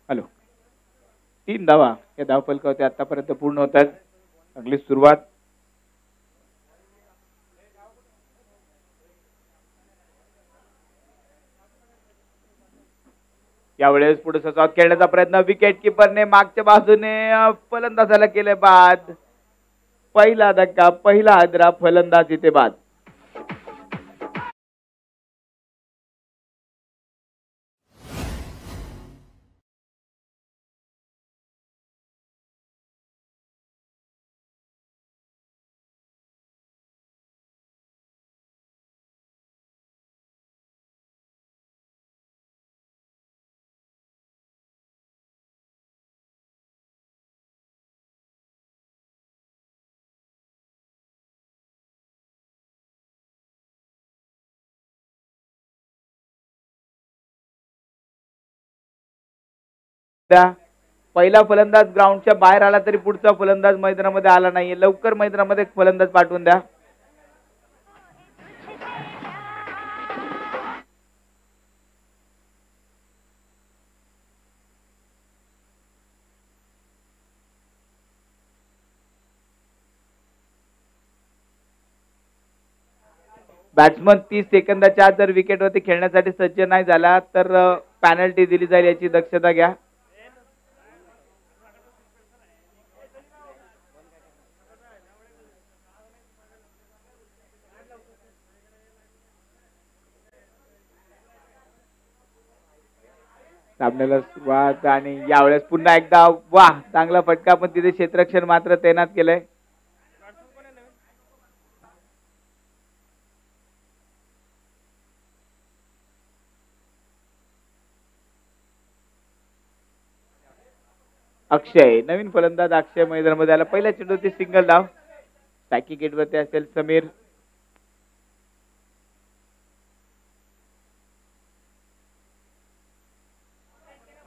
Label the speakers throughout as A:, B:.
A: Hello. 3 धावा या धावफलकावरती आतापर्यंत पूर्ण होत आहेत. चांगली सुरुवात. यावेळेस पुढे सचावत खेळण्याचा प्रयत्न, विकेट किपरने मागच्या बाजूने फलंदाजाला केले बाद. पहिला धक्का, पहिला हादरा, फलंदाज इथे बाद. पहिला फलंदाज ग्राउंडच्या बाहेर आला तरी पुढचा फलंदाज मैदानामध्ये आला नाहीये. लवकर मैदानामध्ये फलंदाज पाठवून द्या. बॅट्समन 30 सेकंदाच्या आत जर विकेटवरती खेळण्यासाठी सज्ज नाही झाला तर पॅनल्टी दिली जाईल, याची दक्षता घ्या. सामन्याला सुरुवात आणि यावेळेस पुन्हा एकदा वाह, चांगला फटका, पण तिथे क्षेत्ररक्षण मात्र तैनात केलंय. अक्षय, नवीन फलंदाज अक्षय मैदानामध्ये आला. पहिल्या चेंडूवरती सिंगल धाव. सॅकी गेटवरती असेल समीर.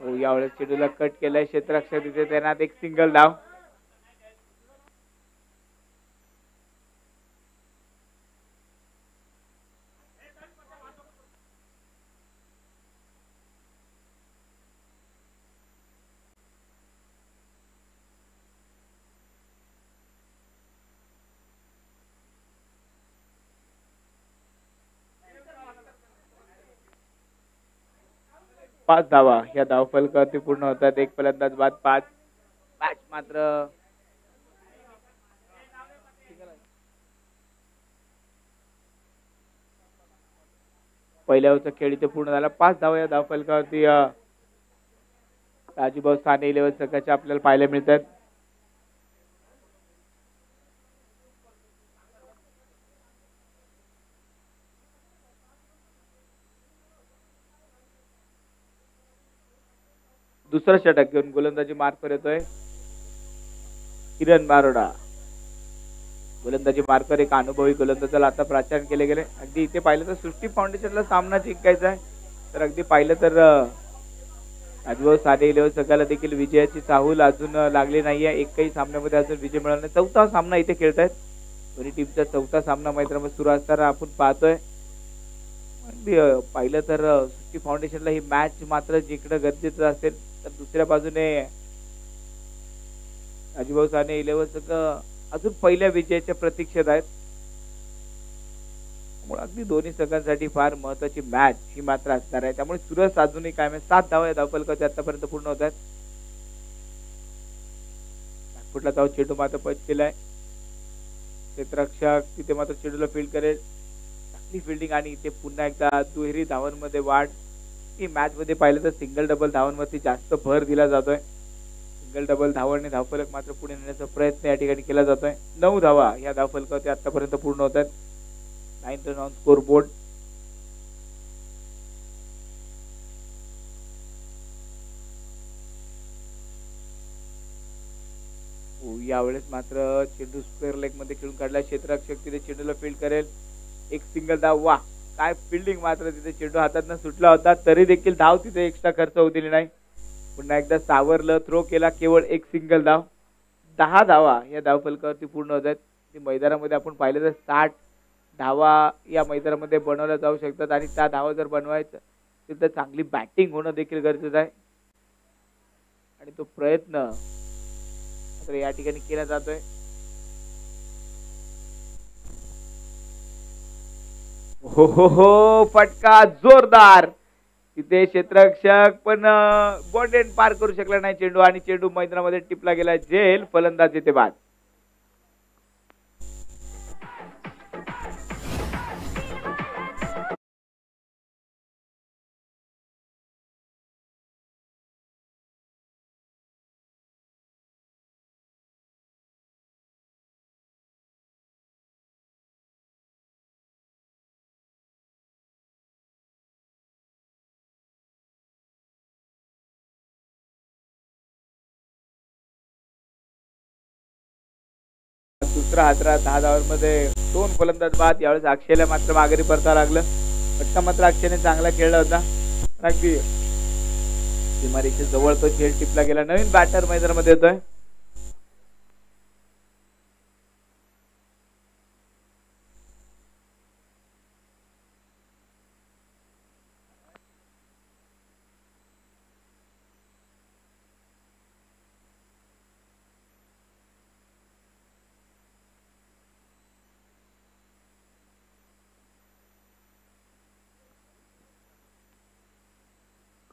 A: हो, यावेळेस चेंडूला कट केलाय. क्षेत्ररक्षक तिथे तैनात. एक सिंगल धाव. पाच धावा या धावफलकावरती पूर्ण होतात. एक फलंदाज बाद, 5. मॅच मात्र पहिल्या ओव्हरचा खेळ इथे पूर्ण झाला. 5 धावा या धावफलकावरती राजूभाऊ साने 11 संघाच्या आपल्याला पाहायला मिळतात. दुसरा षटक घेऊन गोलंदाजी मार्कवर येतोय किरण बारोडा. गोलंदाजी मार्कवर एक अनुभवी गोलंदाजाला आता प्राचार्य केले गेले. अगदी इथे पाहिलं तर सृष्टी फाउंडेशनला सामना जिंकायचा आहे, तर अगदी पाहिलं तर राजभाऊ साने 11 संघाला देखील विजयाची चाहूल अजून लागली नाहीये. एकही सामन्यामध्ये अजून विजय मिळाला नाही. चौथा सामना इथे खेळतायत. दोन्ही टीमचा चौथा सामना मैदानामध्ये सुरू असताना आपण पाहतोय. पाहिलं तर सृष्टी फाउंडेशनला ही मॅच मात्र जिंकणं गरजेचं असेल, तर दुसऱ्या बाजूने राजभाऊ साने 11 संघ अजून पहिल्या विजयाच्या प्रतीक्षेत आहेत. अगदी दोन्ही संघांसाठी फार महत्वाची मॅच ही मात्र असणार आहे. त्यामुळे सुरस अजूनही कायम आहे. 7 धावा या धावफलकावरती आतापर्यंत पूर्ण होत आहेत. कुठला धाव चेंडू मात्र पंच केलाय. क्षेत्ररक्षक तिथे मात्र चेंडूला फील्ड करेल. चांगली फिल्डिंग आणि इथे पुन्हा एकदा दुहेरी धावांमध्ये वाढ. ही मॅच मध्ये पाहिलं तर सिंगल डबल धावांवरती जास्त भर दिला जातोय. सिंगल डबल धावांनी धावफलक मात्र पुढे नेण्याचा प्रयत्न या ठिकाणी केला जातोय. 9 धावा या धावफलकावरती आतापर्यंत पूर्ण होत आहेत. 9 रन ऑन स्कोर बोर्ड. यावेळेस मात्र चेंडू स्क्वेअर लेग मध्ये खेळून काढला. क्षेत्ररक्षक तिथे चेंडूला फील्ड करेल. एक सिंगल धाव. वा, काय फिल्डिंग, मात्र तिथे चेंडू हातातनं सुटला होता तरी देखील धाव तिथे एक्स्ट्रा खर्च होऊ दिली नाही. पुन्हा एकदा सावरलं, थ्रो केला, केवळ एक सिंगल धाव. 10 धावा या धावफलकावरती पूर्ण होत आहेत. मैदानामध्ये आपण पाहिलं तर 60 धावा या मैदानामध्ये बनवल्या जाऊ शकतात आणि त्या धावा जर बनवायचं असेल तर चांगली बॅटिंग होणं देखील गरजेचं आहे. आणि तो प्रयत्न तर या ठिकाणी केला जातोय. हो, फटका जोरदार. तिथे क्षेत्ररक्षक पण बॉन्डेड पार करू शकला नाही चेंडू आणि चेंडू मैदानामध्ये टिपला गेला. झेल फलंदाज येथे बाद. दुसरा हादरा 10 धावांमध्ये 2 फलंदाज बाद. यावेळेस अक्षयला मात्र माघारी परतावं लागलं. फटका मात्र अक्षयने चांगला खेळला होता. अगदी सीमारेषे जवळ तो झेल टिपला गेला. नवीन बॅटर मैदानामध्ये येतोय.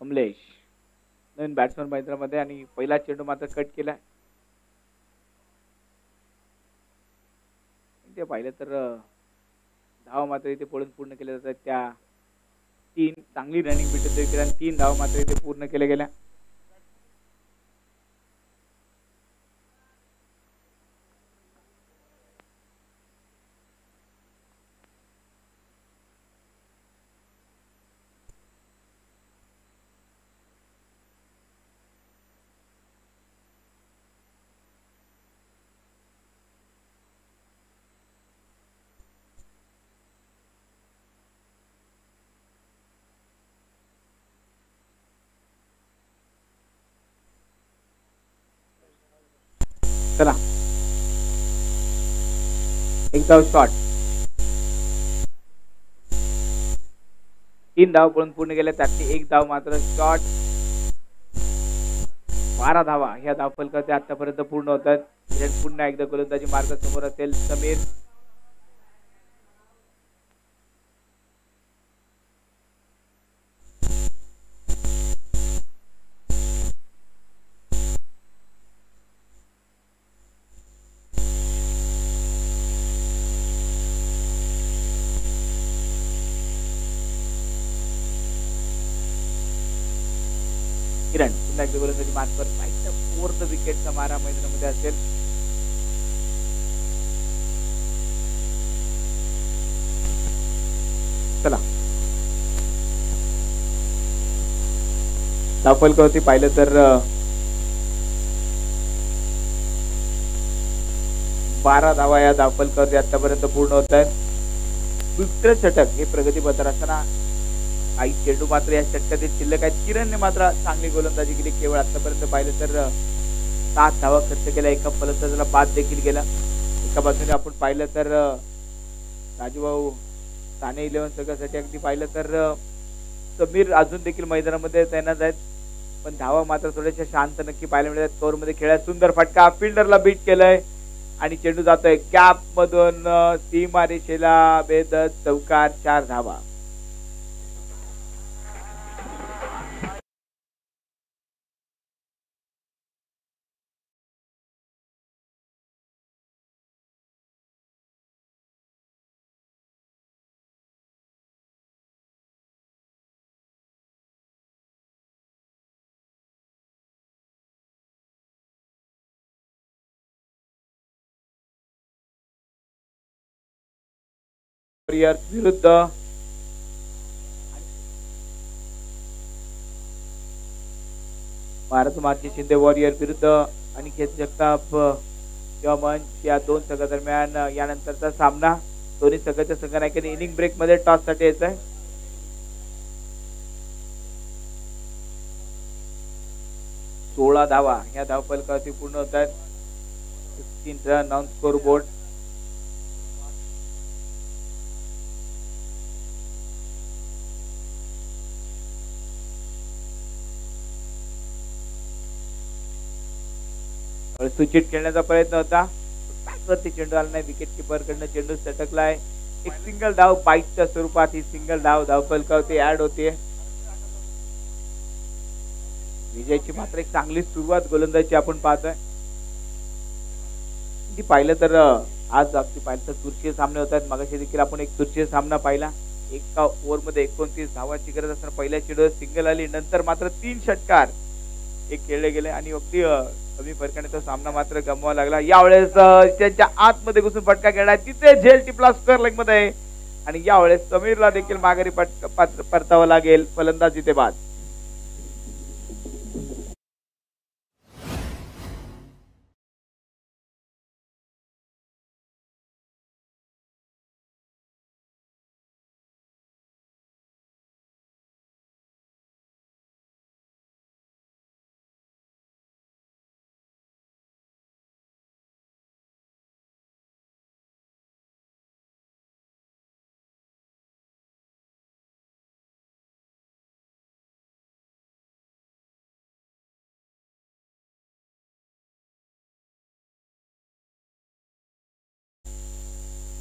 A: कमलेश नवीन बॅट्समन मैदानामध्ये आणि पहिला चेंडू मात्र कट केला. ते पाहिलं तर धावा मात्र इथे पळून पूर्ण केल्या जातात. त्या 3 चांगली रनिंग भेटत आणि 3 धावा मात्र इथे पूर्ण केल्या गेल्या. चला एक धाव शॉट. 3 धाव पळून पूर्ण गेल्या. त्यातली एक धाव मात्र शॉट. 12 धावा ह्या धावफलकाचे आतापर्यंत पूर्ण होतात. पुन्हा एकदा गोलंदाजी मार्ग समोर असेल. समीर किरण पुन्हा एकदा गोलंदाजी मार्कवर फोर्थ विकेटचा मारा मैदानामध्ये असेल. चला धावफलकावरती पाहिलं तर 12 धावा या धावफलकावरती आतापर्यंत पूर्ण होत आहेत. दुसरं षटक हे प्रगतीपथावर असताना काही चेंडू मात्र या षटकातील शिल्लक आहेत. किरणने मात्र चांगली गोलंदाजी केली. केवळ आतापर्यंत पाहिलं तर 7 धावा खर्च केल्या. एका फलंदाजाला बाद देखील गेला. एका बाजूने आपण पाहिलं तर राजूभाऊ ठाणे 11 संघासाठी अगदी पाहिलं तर समीर अजून देखील मैदानामध्ये तैनात आहेत. पण धावा मात्र थोड्याशा शांत नक्की पाहायला मिळतात. कव्हर मध्ये खेळात सुंदर फटका. फिल्डरला बीट केलंय आणि चेंडू जातोय कॅप मधून सीमारेषेला भेदत चौकार. 4 धावा. विरुद्ध भारत माती शिंदे वॉरियर विरुद्ध अनिकेत जगताप किंवा मंच या 2 संघादरम्यान यानंतरचा सामना. दोन्ही संघाच्या संघनायकांनी इनिंग ब्रेक मध्ये टॉस साठी यायचं आहे. 16 धावा या धावफलकावरती पूर्ण होत आहेत. 16 रन ऑन स्कोर बोर्ड. सुचित खेळण्याचा प्रयत्न होता, बॅटवरती चेंडू आला नाही, विकेट किपर कडनं चेंडू सटकलाय. एक सिंगल धाव बाईटच्या स्वरूपात ही सिंगल धाव फलकावरती ऍड होते. विजयची मात्र एक चांगली सुरुवात गोलंदाजी आपण पाहतोय. पाहिलं तर आज अगदी पाहिलं तर चुरशीचे सामने होत आहेत. मागाशी देखील आपण एक चुरशीचा सामना पाहिला. एका ओव्हरमध्ये 29 धावांची गरज असताना पहिल्या चेंडूवर सिंगल आली, नंतर मात्र 3 षटकार एक खेळले गेले आणि अगदी कमी फरकाने तो सामना मात्र गमवावा लागला. यावेळेस त्यांच्या आतमध्ये घुसून फटका खेळला, तिथे झेल टिपला स्क्वेअर लेग मध्ये आणि यावेळेस समीरला देखील माघारी परतावं लागेल. फलंदाज इथे बाद.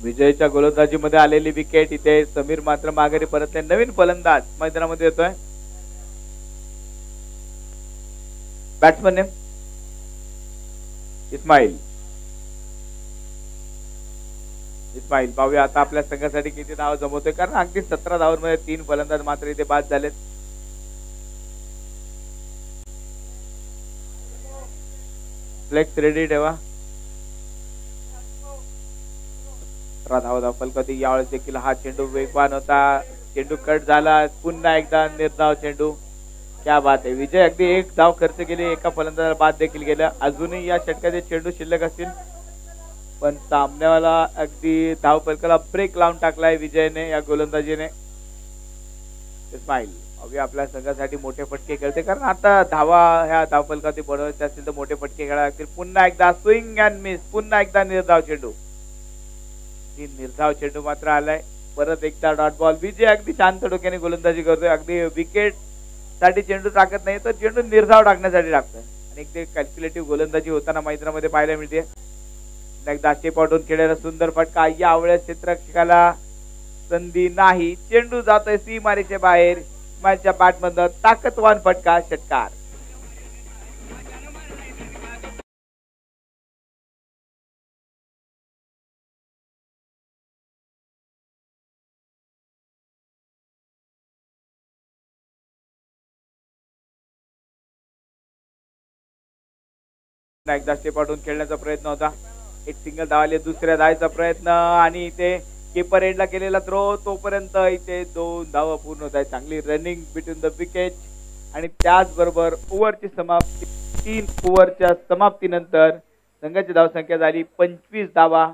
A: विजयच्या गोलंदाजीमध्ये आलेली विकेट. इथे समीर मात्र माघारी परतले. नवीन फलंदाज मैदानामध्ये येतोय. Batsman name Ismail. पाहूया आता आपल्या संघासाठी किती धाव जमवतोय, कारण अगदी 17 धावांमध्ये 3 फलंदाज मात्र इथे बाद झालेत. फ्लेक्स रेडी ठेवा. धाव फलकावरती यावेळेस देखील हा चेंडू वेगवान होता. चेंडू कट झाला. पुन्हा एकदा निर्धाव चेंडू. क्या बात आहे. विजय अगदी 1 धाव खर्च केली, एका फलंदाजाला बाद देखील गेला. अजूनही या षटकाचे चेंडू शिल्लक असतील, पण सामन्याला अगदी धाव फलकाला ब्रेक लावून टाकलाय विजयने, या गोलंदाजीने. इस्माईल अगदी आपल्या संघासाठी मोठे फटके खेळते, कारण आता धावा ह्या धाव फलकावरती बनवायचे असतील तर मोठे फटके खेळावे लागतील. पुन्हा एकदा स्विंग अँड मिस. पुन्हा एकदा निर्धाव चेंडू. निर्धाव चेंडू मात्र आलाय. परत एकदा डॉट बॉल. विजय अगदी शांत डोक्याने गोलंदाजी करतोय. अगदी विकेट साठी चेंडू टाकत नाही, तर चेंडू निर्धाव टाकण्यासाठी टाकतोय आणि एक ते कॅल्क्युलेटिव्ह गोलंदाजी होताना मैदानामध्ये पाहायला मिळते. एकदा स्टेप आउटून खेळलेला सुंदर फटका. यावेळेस क्षेत्ररक्षकाला संधी नाही. चेंडू जातोय सीमारेषे बाहेर. माझ्या बॅटमधून ताकदवान फटका. षटकार. एकदा स्टेप आउटून खेळण्याचा प्रयत्न होता. एक सिंगल धावाले. दुसऱ्या धावाचा प्रयत्न आणि इथे कीपर एंडला केलेला थ्रो. तोपर्यंत इथे 2 धावा पूर्ण होत आहे. चांगली रनिंग बिटवीन द विकेट आणि त्याचबरोबर ओव्हरची समाप्ती. 3 ओव्हरच्या समाप्तीनंतर संघाची धावसंख्या झाली 25 धावा,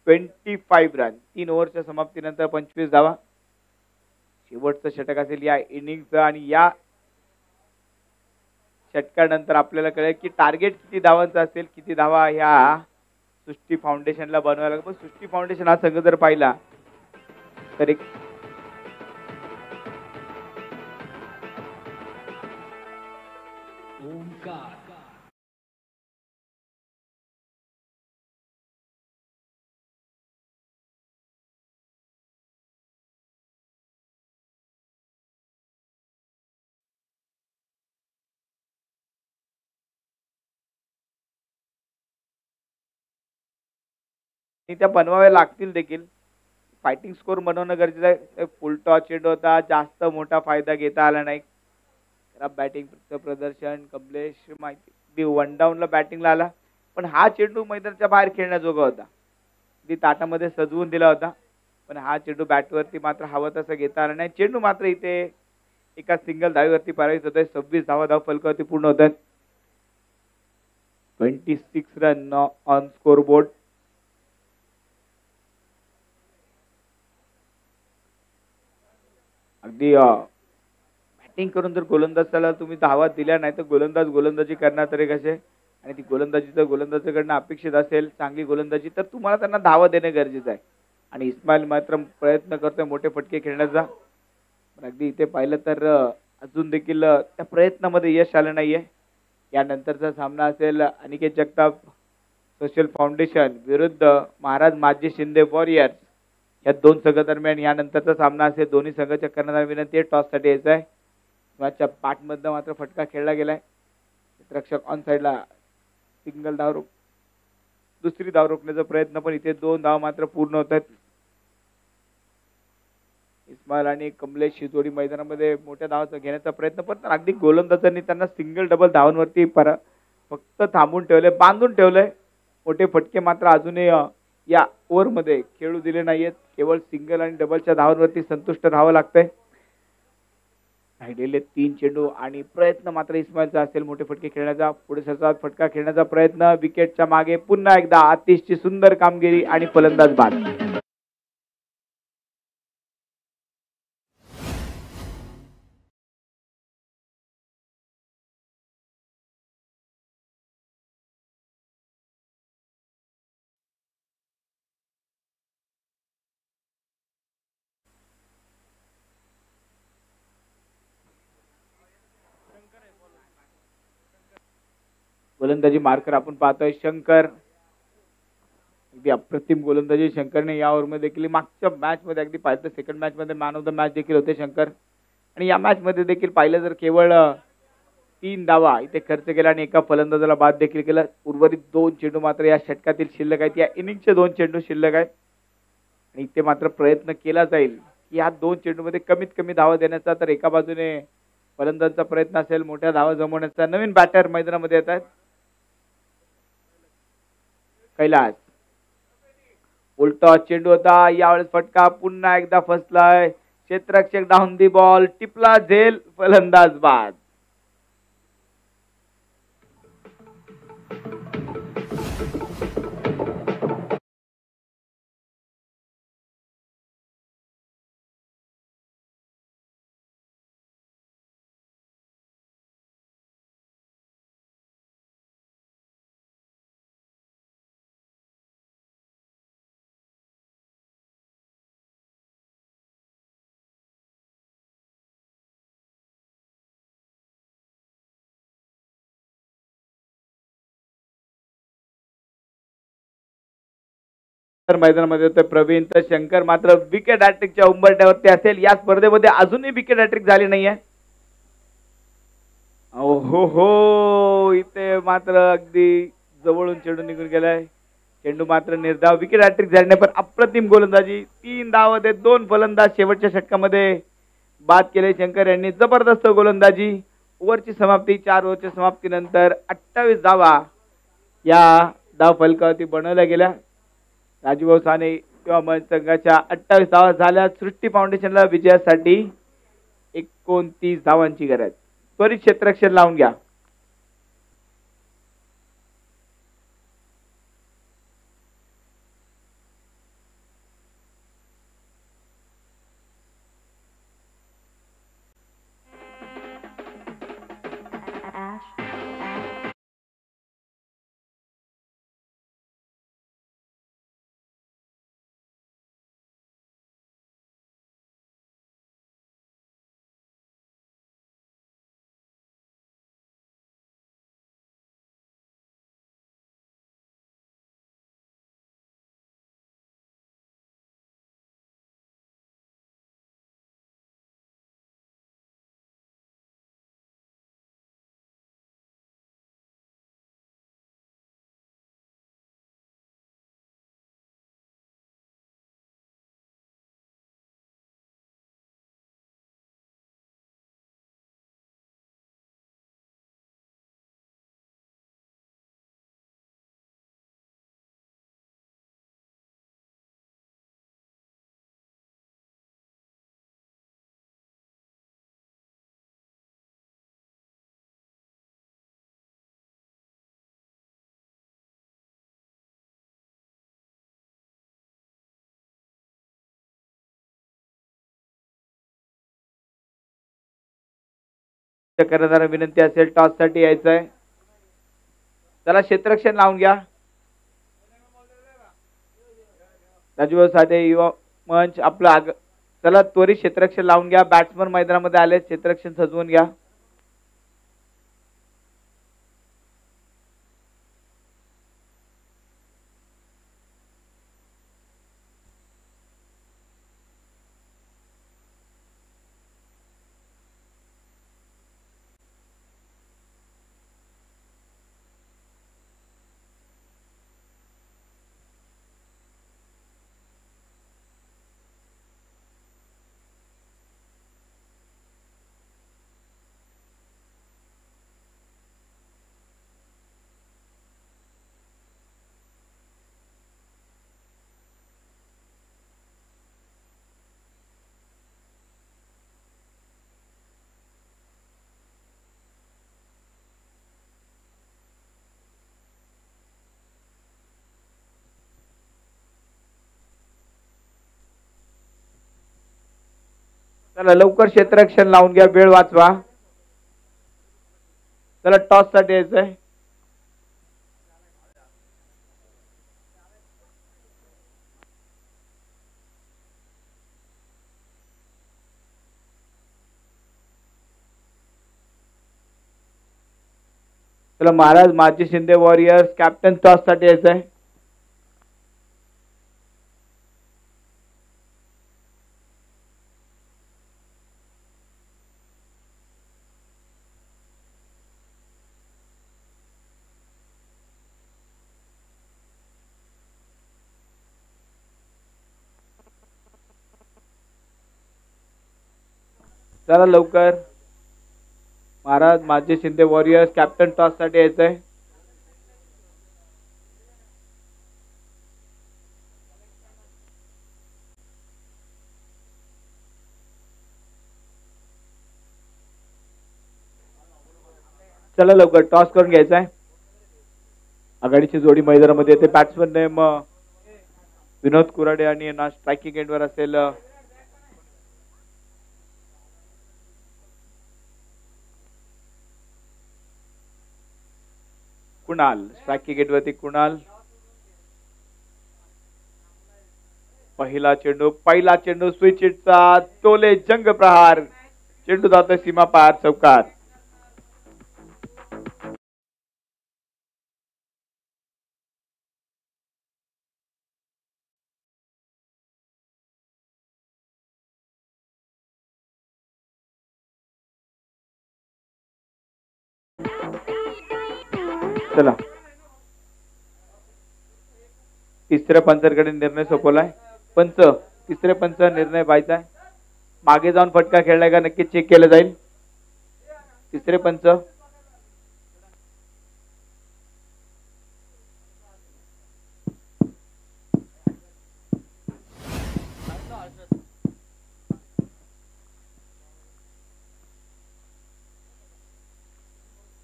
A: 25 रन. 3 ओव्हरच्या समाप्तीनंतर 25 धावा. शेवटचं षटक असेल या इनिंगचं आणि या षटकानंतर आपल्याला कळेल की टार्गेट किती धावांचं असेल, किती धावा ह्या सृष्टी फाउंडेशनला बनवायला लागेल. पण सृष्टी फाउंडेशन हा संघ जर पाहिला तर एक त्या बनवाव्या लागतील देखील. फायटिंग स्कोर बनवणं गरजेचं आहे. फुल टॉस चेंडू होता, जास्त मोठा फायदा घेता आला नाही. खराब बॅटिंग प्रदर्शन. कमलेश माहिती 1 डाऊनला बॅटिंगला आला, पण हा चेंडू मैदानाच्या बाहेर खेळण्याजोगा होता. ती ताटामध्ये सजवून दिला होता, पण हा चेंडू बॅटवरती मात्र हवं तसं घेता आला नाही. चेंडू मात्र इथे एका सिंगल धावेवरती पराभूत होत आहे. 26 धाव फलकावरती पूर्ण होत आहेत. 26 रन ऑन स्कोर बोर्ड. अगदी बॅटिंग करून जर गोलंदाजाला तुम्ही धावा दिल्या नाही तर गोलंदाजी करणार तरी कसे, आणि ती गोलंदाजाकडनं अपेक्षित असेल चांगली गोलंदाजी तर तुम्हाला त्यांना धावा देणे गरजेचं आहे. आणि इस्माईल मात्र प्रयत्न करतोय मोठे फटके खेळण्याचा, पण अगदी इथे पाहिलं तर अजून देखील त्या प्रयत्नामध्ये यश आलं नाहीये. यानंतरचा सामना असेल अनिकेत जगताप सोशल फाउंडेशन विरुद्ध महाराज माजी शिंदे वॉरियर्स या दोन संघ दरम्यान यानंतरचा सामना असेल. दोन्ही संघ चेक करण्याची विनंती आहे. टॉस साठी यायचं आहे. मॅचच्या पाठमधनं मात्र फटका खेळला गेलाय. रक्षक ऑन साइडला सिंगल धाव दुसरी धाव रोखण्याचा प्रयत्न, पण इथे 2 धाव मात्र पूर्ण होत आहेत. इस्माईल आणि कमलेश ही जोडी मैदानामध्ये मोठ्या धावाचा घेण्याचा प्रयत्न, पण अगदी गोलंदाजांनी त्यांना सिंगल डबल धावांवरती फक्त थांबून ठेवले, बांधून ठेवलंय. मोठे फटके मात्र अजूनही या ओव्हरमध्ये खेळू दिले नाहीयेत. केवळ सिंगल आणि डबलच्या धावांवरती संतुष्ट राहावं लागतंय. राहिलेले 3 चेंडू आणि प्रयत्न मात्र इस्माईलचा असेल मोठे फटके खेळण्याचा. पुढे सतत फटका खेळण्याचा प्रयत्न, विकेटच्या मागे पुन्हा एकदा आतिशची सुंदर कामगिरी आणि फलंदाज बाद. गोलंदाजी मार्कर आपण पाहतोय शंकर. अगदी अप्रतिम गोलंदाजी शंकरने या ओव्हरमध्ये देखील. मागच्या मॅच मध्ये अगदी पाहिलं सेकंड मॅच मध्ये मॅन ऑफ द मॅच देखील होते शंकर. आणि या मॅच मध्ये देखील पाहिलं जर केवळ 3 धावा इथे खर्च केला आणि एका फलंदाजाला बाद देखील केला. उर्वरित 2 चेंडू मात्र या षटकातील शिल्लक आहेत. या इनिंगचे 2 चेंडू शिल्लक आहेत आणि इथे मात्र प्रयत्न केला जाईल की या 2 चेंडू मध्ये कमीत कमी धावा देण्याचा. तर एका बाजूने फलंदाजाचा प्रयत्न असेल मोठ्या धावा जमवण्याचा. नवीन बॅटर मैदानामध्ये येत आहेत. कैलास उलटा चेंडू होता, यावेळेस फटका पुन्हा एकदा फसलाय. क्षेत्ररक्षक डाऊन दी बॉल, टिपला झेल, फलंदाज बाद. मैदानामध्ये होते प्रवीण, तर शंकर मात्र विकेट हॅट्रिकच्या उंबरठ्यावरती असेल. या स्पर्धेमध्ये अजूनही विकेट हॅट्रिक झाली नाहीये. हो इथे मात्र अगदी जवळून चेंडू निघून गेलाय. चेंडू मात्र निर्धाव, विकेट हॅट्रिक झाली नाही, पण अप्रतिम गोलंदाजी. 3 धावा देत 2 फलंदाज शेवटच्या षटकामध्ये बाद केले शंकर यांनी. जबरदस्त गोलंदाजी. ओव्हरची समाप्ती 4 ओव्हरच्या समाप्तीनंतर 28 धावा या धाव फलकावरती बनवल्या गेल्या. राजूभाऊ साने किंवा मन संघाच्या 28 धावा झाल्या. सृष्टी फाउंडेशनला विजयासाठी 29 धावांची गरज. त्वरित क्षेत्ररक्षण लावून घ्या. करणारा विनंती असेल टॉस साठी यायचंय. चला क्षेत्ररक्षण लावून घ्या. राजूभाऊ साठे युवा मंच आपला चला त्वरित क्षेत्ररक्षण लावून घ्या. बॅट्समन मैदानामध्ये आले, क्षेत्ररक्षण सजवून घ्या. चला लवकर क्षेत्ररक्षण लावून घ्या, वेळ वाचवा. चला टॉस साठी यायचंय. चला महाराज माजी शिंदे वॉरियर्स कॅप्टन टॉस साठी यायचंय. चला लवकर महाराज माजी शिंदे वॉरियर्स कॅप्टन टॉस साठी यायचंय. चला लवकर टॉस करून घ्यायचंय. आघाडीची जोडी मैदानामध्ये येते. बॅट्समन नेम विनोद कुराडे आणि ना स्ट्रायकिंग एंडवर असेल कुणाल. स्ट्रायकिंग एंडवरती कुणाल. पहिला चेंडू स्विच हिटचा टोले जंग प्रहार. चेंडू जातोय सीमा पार चौकार. चला तिसऱ्या पंचाकडे निर्णय सोपवलाय. पंच तिसरे पंच निर्णय व्हायचा आहे. मागे जाऊन फटका खेळलाय का नक्की चेक केलं जाईल. तिसरे पंच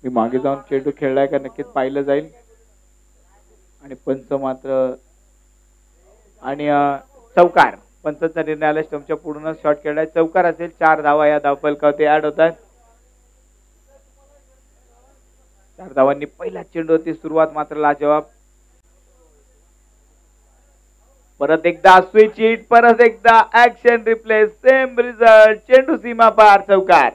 A: मी मागे जाऊन चेंडू खेळलाय का नक्कीच पाहिलं जाईल. आणि पंच मात्र आणि चौकार. पंचांचा निर्णय आला. स्टंपच्या पूर्ण शॉट खेळलाय. चौकार असेल. 4 धावा या धावफलकावरती ऍड होतात. 4 धावांनी पहिल्या चेंडूवरती सुरुवात मात्र लाजवाब. परत एकदा स्विच हिट. परत एकदा ऍक्शन रिप्ले. Same result. चेंडू सीमा पार चौकार.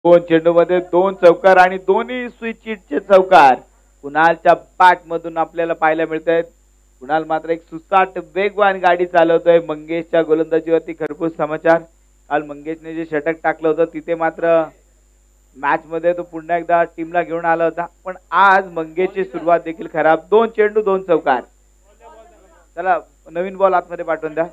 A: दोन चेंडू मध्ये 2 चौकार आणि दोन्ही स्विच हिटचे चौकार कुणालच्या बॅट मधून आपल्याला पाहायला मिळत आहेत. कुणाल मात्र एक सुसाट वेगवान गाडी चालवतोय. मंगेशच्या गोलंदाजीवरती खरपूस समाचार. काल मंगेशने जे षटक टाकलं होतं तिथे मात्र मॅच मध्ये तो पुन्हा एकदा टीमला घेऊन आला होता. पण आज मंगेशची सुरुवात देखील खराब. 2 चेंडू 2 चौकार. चला नवीन बॉल आतमध्ये पाठवून द्या.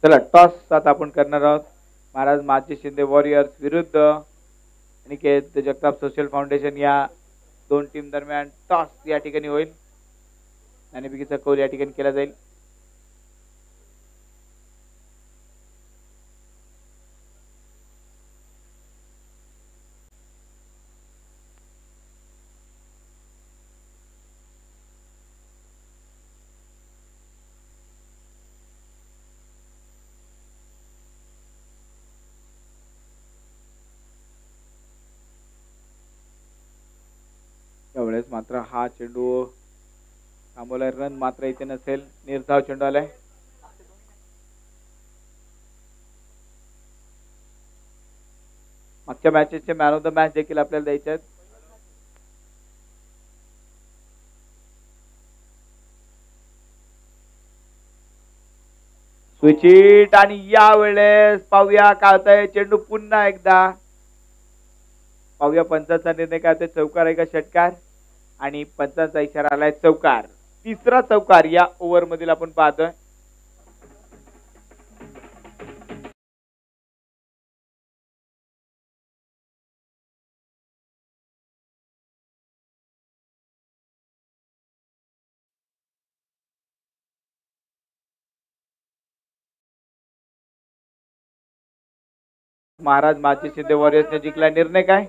A: चला टॉस आता आपण करणार आहोत. महाराज माजी शिंदे वॉरियर्स विरुद्ध अनिकेत जगताप सोशल फाउंडेशन या 2 टीम दरम्यान टॉस या ठिकाणी होईल. नाणेफेकीचा कौल या ठिकाणी केला जाईल. त्यावेळेस मात्र हा चेंडू थांबवलाय. रन मात्र इथे नसेल. निर्धाव चेंडू आलाय. मागच्या मॅचेसचे मॅन ऑफ द मॅच देखील आपल्याला द्यायचे आहेत. स्विचिट आणि यावेळेस पाहूया काय होतंय. चेंडू पुन्हा एकदा पाहूया पंचांचा निर्णय काय होतोय. चौकार आहे का षटकार. आणि पंचांचा इशारा आलाय चौकार. तिसरा चौकार या ओव्हर मधील आपण पाहतोय. महाराज माची शिंदे वॉरियर्सने जिंकला. निर्णय काय.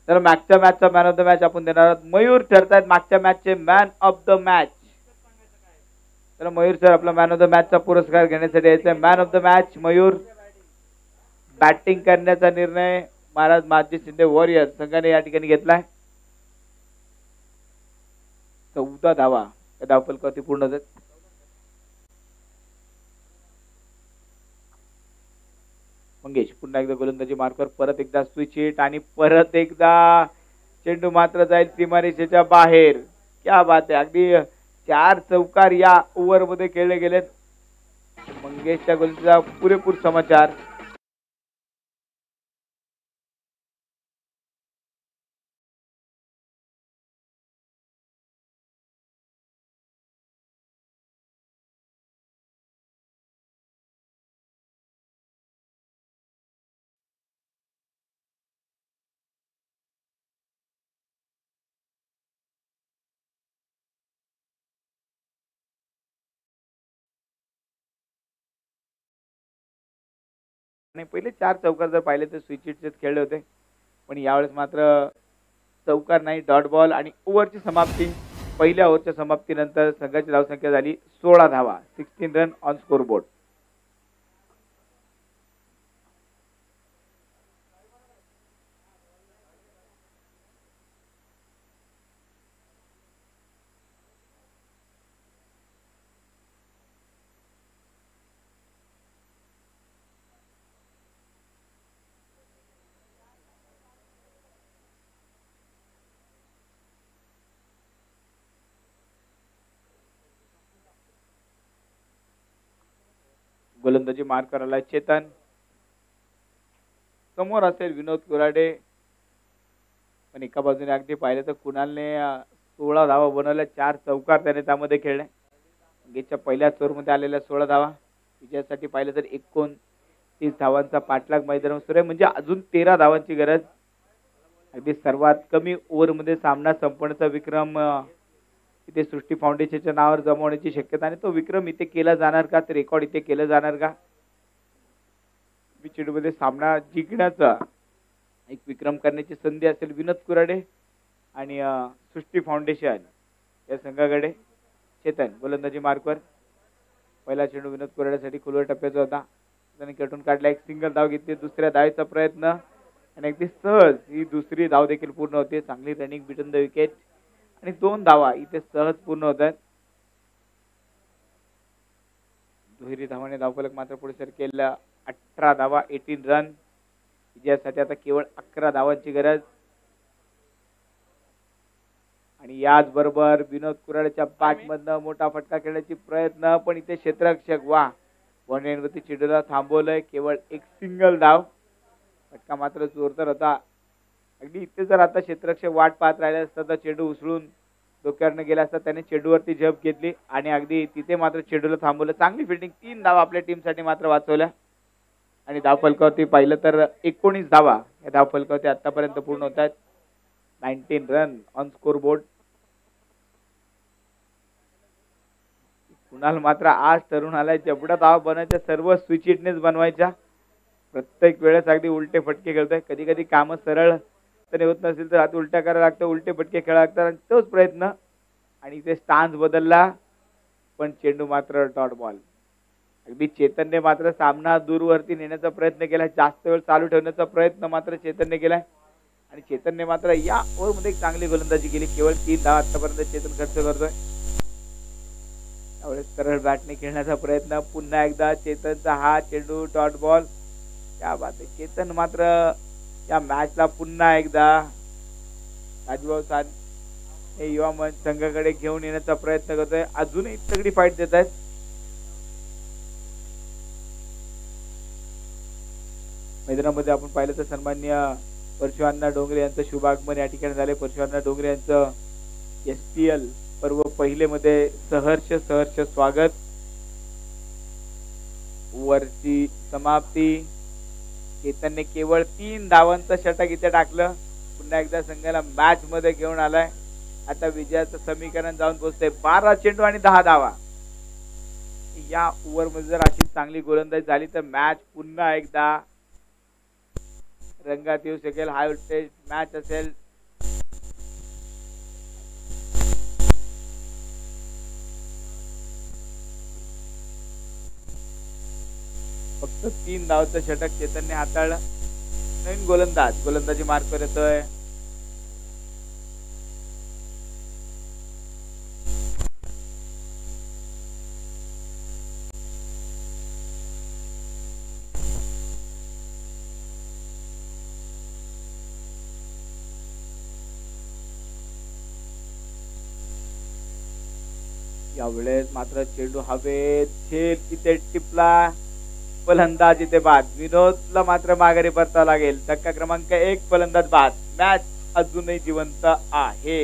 A: तर मागच्या मॅचचा मॅन ऑफ द मॅच आपण देणार आहोत. मयूर ठरतायत मागच्या मॅचचे मॅन ऑफ द मॅच. तर मयूर सर आपला मॅन ऑफ द मॅचचा पुरस्कार घेण्यासाठी यायचा. Man of the match Mayur. Batting करण्याचा निर्णय महाराज माजी शिंदे वॉरियर्स संघाने या ठिकाणी घेतलाय. 14 धावा या धावफलकावरती पूर्ण होतात. मंगेश पुन्हा एकदा गोलंदाजी मार्कवर. परत एकदा स्विच हिट आणि परत एकदा चेंडू मात्र जाईल सीमारेषेच्या बाहेर. क्या बात आहे. अगदी 4 चौकार या ओव्हर मध्ये खेळले गेलेत. मंगेशच्या गोलंदाजीचा पुरेपूर समाचार. आणि पहिले 4 चौकार जर पाहिले तर स्विच हिटचेच खेळले होते. पण यावेळेस मात्र चौकार नाही, डॉट बॉल. आणि ओव्हरची समाप्ती. पहिल्या ओव्हरच्या समाप्तीनंतर संघाची धावसंख्या झाली 16 धावा. 16 रन ऑन स्कोर बोर्ड. गोलंदाजी मार करायला चेतन. समोर असेल विनोद कुराडे. पण एका बाजूने अगदी पाहिलं तर कुणालने 16 धावा बनवल्या. 4 चौकार त्याने त्यामध्ये खेळले. गेच्या पहिल्या ओव्हरमध्ये आलेल्या 16 धावा. विजयासाठी पाहिलं तर 29 धावांचा पाठलाग मैदानावर सुरू आहे. म्हणजे अजून 13 धावांची गरज. अगदी सर्वात कमी ओव्हरमध्ये सामना संपवण्याचा विक्रम इथे सृष्टी फाउंडेशनच्या नावावर जमवण्याची शक्यता. आणि तो विक्रम इथे केला जाणार का. ते रेकॉर्ड इथे केलं जाणार का. चेंडूमध्ये सामना जिंकण्याचा एक विक्रम करण्याची संधी असेल विनोद कुराडे आणि सृष्टी फाउंडेशन या संघाकडे. चेतन गोलंदाजी मार्कवर. पहिला चेंडू विनोद कुराडेसाठी खुलवर टप्प्याचा होता. त्याने कटून काढला. एक सिंगल धाव घेतली. दुसऱ्या धावेचा प्रयत्न आणि अगदी सहज ही दुसरी धाव देखील पूर्ण होते. चांगली रनिंग बिटन द विकेट आणि 2 धावा इथे सहज पूर्ण होतात. दुहेरी धावाने धावफलक मात्र पुढे सर केला. 18 धावा 18 रन. विजयासाठी आता केवळ 11 धावांची गरज. आणि याच बरोबर विनोद कुराडेच्या बॅटमधनं मोठा फटका खेळण्याची प्रयत्न. पण इथे क्षेत्ररक्षक वा वरती चेंडूला थांबवलंय. केवळ एक सिंगल धाव. फटका मात्र जोरदार होता. अगदी इथे जर आता क्षेत्ररक्षक वाट पाहत राहिले असता तर चेंडू उचलून डोक्यावरनं गेला असता. त्याने चेंडूवरती झप घेतली आणि अगदी तिथे मात्र चेंडूला थांबवलं. चांगली फिल्डिंग. 3 धावा आपल्या टीमसाठी मात्र वाचवल्या. आणि धावफलकावरती पाहिलं तर 19 धावा या धावफलकावरती आतापर्यंत पूर्ण होत आहेत. 19 run on score board. Kunal मात्र आज ठरून आलाय जेवढा धावा बनवायच्या सर्व स्विच हिटनेच बनवायच्या. प्रत्येक वेळेस अगदी उलटे फटके खेळतोय. कधी कधी कामं सरळ तर होत नसेल तर हात उलट्या करायला लागतं. उलटे फटके खेळायला लागतात. आणि तोच प्रयत्न. आणि ते स्टान्स बदलला पण चेंडू मात्र डॉट बॉल. अगदी चेतनने मात्र सामना दूरवरती नेण्याचा प्रयत्न केला. जास्त वेळ चालू ठेवण्याचा प्रयत्न मात्र चेतनने केलाय. आणि चेतनने मात्र या ओव्हरमध्ये एक चांगली गोलंदाजी केली. केवळ 3 धावा आतापर्यंत चेतन खर्च करतोय. त्यावेळेस सरळ बॅटने खेळण्याचा प्रयत्न. पुन्हा एकदा चेतनचा हा चेंडू डॉट बॉल. क्या बात आहे. चेतन मात्र या मॅचला पुन्हा एकदा राजभाऊ हे युवा मंच संघाकडे घेऊन येण्याचा प्रयत्न करतोय. अजूनही तगडी फाईट देत आहेत. मैदानामध्ये आपण पाहिलं तर सन्माननीय परशुअण्णा डोंगरे यांचं शुभागमन या ठिकाणी झाले. परशुअण्णा डोंगरे यांचं STL पर्व पहिले मध्ये सहर्ष स्वागत. वरची समाप्ती. केतनने केवळ 3 धावांचं षटक इथे टाकलं. पुन्हा एकदा संघाला मॅच मध्ये घेऊन आलाय. आता विजयाचं समीकरण जाऊन पोहोचतंय. 12 चेंडू आणि 10 धावा. या ओव्हर मध्ये जर अशी चांगली गोलंदाजी झाली तर मॅच पुन्हा एकदा रंगात येऊ शकेल. हाय व्होल्टेज मॅच असेल. फक्त 3 धावचं षटक चेतनने हाताळलं. नवीन गोलंदाजी मार्कवर येतोय. यावेळेस मात्र चेंडू हवेत झेल इथे टिपला. फलंदाज इथे बाद. विनोदला मात्र माघारी परतावं लागेल. धक्का क्रमांक 1 फलंदाज बाद. मॅच अजूनही जिवंत आहे.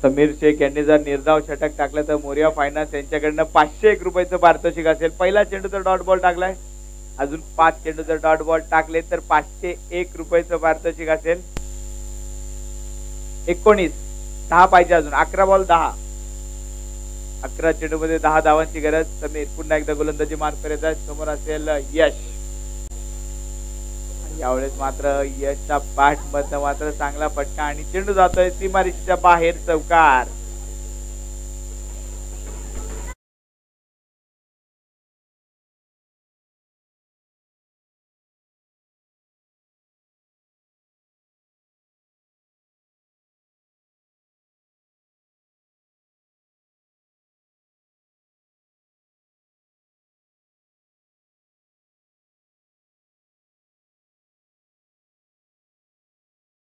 A: समीर शेख यांनी जर निर्धाव षटक टाकलं तर मोरिया फायनान्स यांच्याकडनं 501 रुपयाचं पारितोषिक असेल. पहिला चेंडू तर डॉट बॉल टाकलाय. अजून 5 चेंडू जर डॉट बॉल टाकले तर 501 रुपयाचं पारितोषिक असेल. 19 10 पाहिजे. अजून 11 बॉल 10. 11 चेंडू मध्ये 10 धावांची गरज. समीर पुन्हा एकदा गोलंदाजी मार्क करत आहे. समोर असेल यश. यावेळेस मात्र यशच्या बॅट मध्ये मात्र चांगला फटका आणि चेंडू जातोय सीमारेषेच्या बाहेर. चौकार.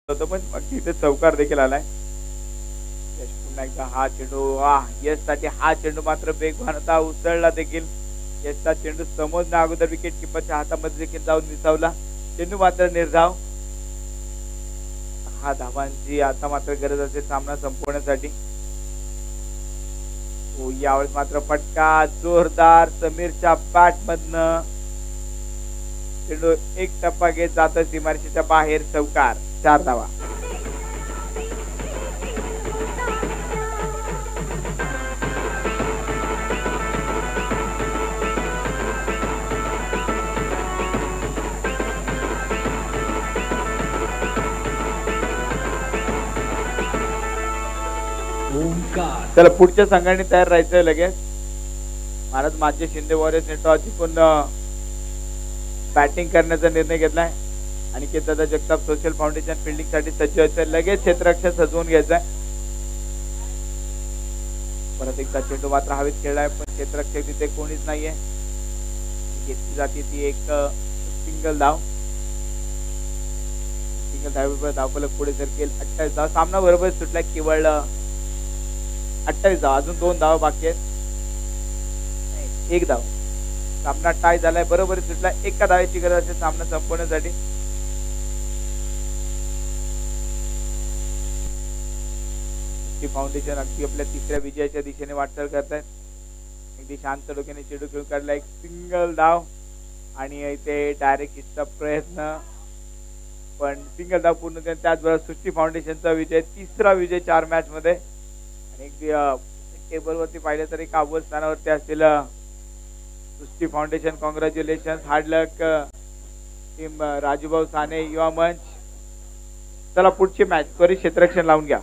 A: पण इथे चौकार देखील आलाय. यश पुन्हा एकदा हा चेंडू. यश साठी हा चेंडू मात्र वेगवान होता. उसळला देखील. यशचा चेंडू समोरच्या अगोदर विकेट किपरच्या हातामध्ये देखील जाऊन विसावला. चेंडू मात्र निर्धाव. 6 धावांची आता मात्र गरज असेल सामना संपवण्यासाठी. यावेळेस मात्र फटका जोरदार समीरच्या बॅट मधनं. चेंडू एक टप्पा घेत जातोय सीमारेषेच्या बाहेर. चौकार. 4 धावा. चला पुढच्या संघाने तयार राहायचंय लगेच. महाराज माझे शिंदे वॉरियर्सने टॉस जिंकून बॅटिंग करण्याचा निर्णय घेतलाय. आणि दादा जगताप सोशल फाउंडेशन फिल्डिंग साठी सज्ज व्हायचं. लगेच क्षेत्ररक्षण सजवून घ्यायचंय. परत एकदा चेंडू मात्र हवेत खेळलाय पण क्षेत्ररक्षक तिथे कोणीच नाहीये. घेतली जाते ती एक सिंगल धाव. सिंगल धावेवर धावफलक पुढे सरकेल. 28 धाव. सामना बरोबर सुटला. केवळ 28 धाव. अजून 2 धाव बाकी आहेत. 1 धाव. सामना टाय झालाय. बरोबर सुटला. एका धावेची गरज असेल सामना संपवण्यासाठी. फाउंडेशन अगदी आपल्या 3ऱ्या विजयाच्या दिशेने वाटचाल करतायत. अगदी शांत डोक्याने चेंडू खेळून काढला, एक सिंगल धाव आणि इथे डायरेक्ट हिटचा प्रयत्न, पण सिंगल धाव पूर्ण केला. त्याचबरोबर सृष्टी फाउंडेशनचा विजय, तिसरा विजय 4 मॅच मध्ये. आणि टेबलवरती पाहिलं तर एक अव्वल स्थानावरती असलेलं सृष्टी फाउंडेशन. कॉंग्रॅच्युलेशन, हार्ड लक टीम राजूभाऊ साने युवा मंच. चला पुढची मॅच त्वरित क्षेत्ररक्षण लावून घ्या.